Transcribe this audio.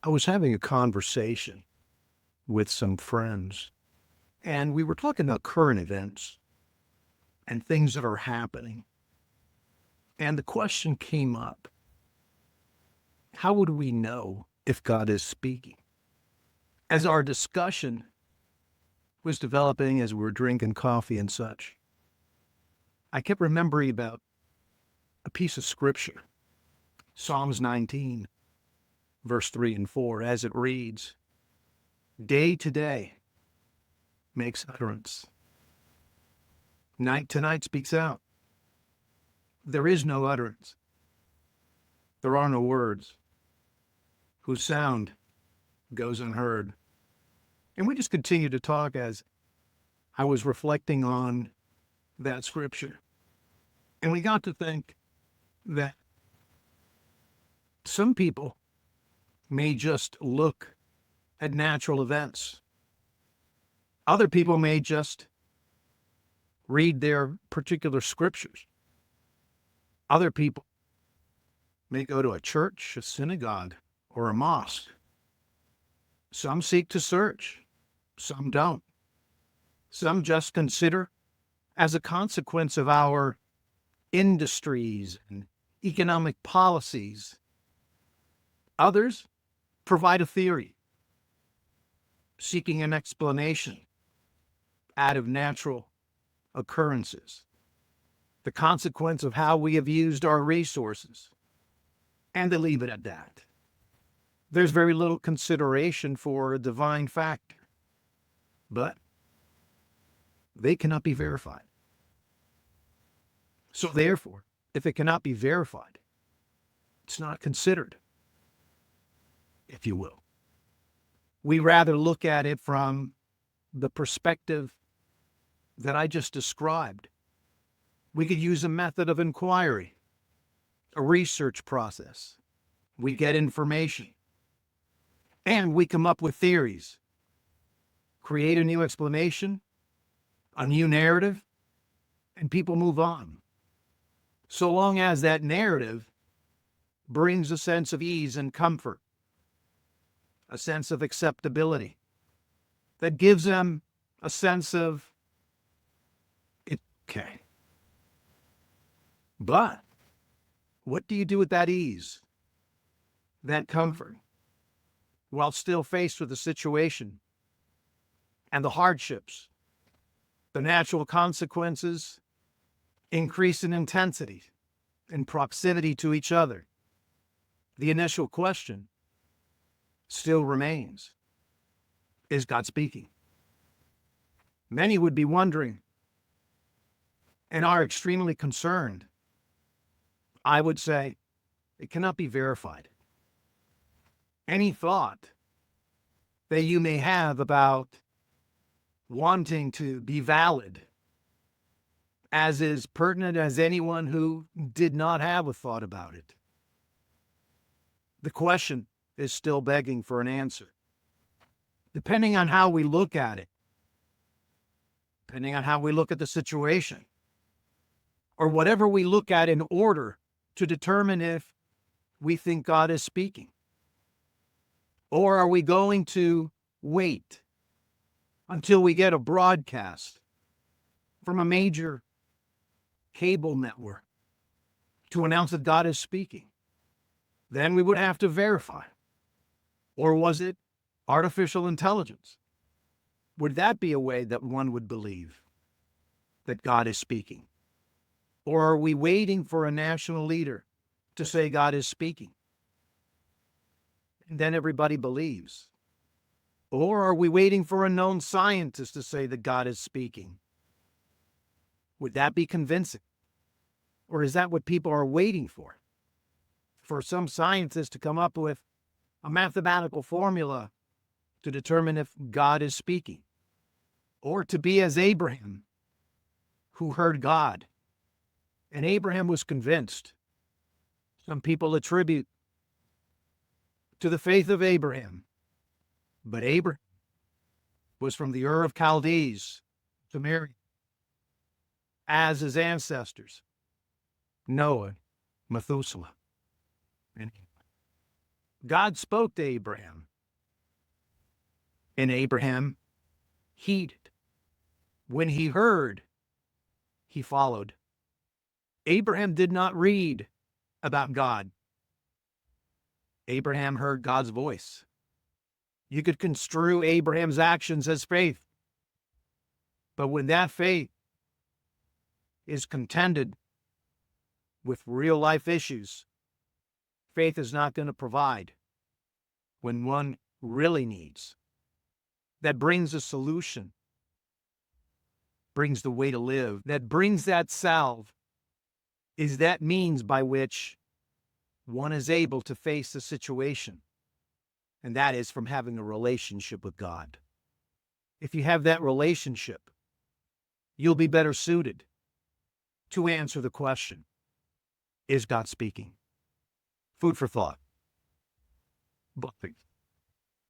I was having a conversation with some friends, and we were talking about current events and things that are happening. And the question came up, how would we know if God is speaking? As our discussion was developing, as we were drinking coffee and such, I kept remembering about a piece of scripture, Psalms 19, verse 3 and 4, as it reads, "Day to day makes utterance. Night to night speaks out. There is no utterance. There are no words whose sound goes unheard." And we just continued to talk as I was reflecting on that scripture. And we got to think that some people may just look at natural events. Other people may just read their particular scriptures. Other people may go to a church, a synagogue, or a mosque. Some seek to search, some don't. Some just consider, as a consequence of our industries and economic policies. Others provide a theory, seeking an explanation out of natural occurrences, the consequence of how we have used our resources, and they leave it at that. There's very little consideration for a divine factor, but they cannot be verified. So therefore, if it cannot be verified, it's not considered, if you will. We rather look at it from the perspective that I just described. We could use a method of inquiry, a research process. We get information, and we come up with theories, create a new explanation, a new narrative, and people move on. So long as that narrative brings a sense of ease and comfort, a sense of acceptability, that gives them a sense of, it's okay. But what do you do with that ease, that comfort, while still faced with the situation and the hardships, the natural consequences, increase in intensity, in proximity to each other? The initial question still remains, is God speaking? Many would be wondering and are extremely concerned. I would say it cannot be verified. Any thought that you may have about wanting to be valid, as is pertinent as anyone who did not have a thought about it. The question is still begging for an answer. Depending on how we look at it, depending on how we look at the situation, or whatever we look at in order to determine if we think God is speaking. Or are we going to wait until we get a broadcast from a major cable network to announce that God is speaking? Then we would have to verify. Or was it artificial intelligence? Would that be a way that one would believe that God is speaking? Or are we waiting for a national leader to say God is speaking? And then everybody believes. Or are we waiting for a known scientist to say that God is speaking? Would that be convincing? Or is that what people are waiting for? For some scientist to come up with a mathematical formula to determine if God is speaking? Or to be as Abraham, who heard God, and Abraham was convinced. Some people attribute to the faith of Abraham, but Abraham was from the Ur of Chaldees, Samaria, as his ancestors, Noah, Methuselah, and God spoke to Abraham, and Abraham heeded. When he heard, he followed. Abraham did not read about God. Abraham heard God's voice. You could construe Abraham's actions as faith. But when that faith is contended with real life issues, faith is not going to provide when one really needs. That brings a solution, brings the way to live, that brings that salve, is that means by which one is able to face the situation. And that is from having a relationship with God. If you have that relationship, you'll be better suited to answer the question, is God speaking? Food for thought. Book.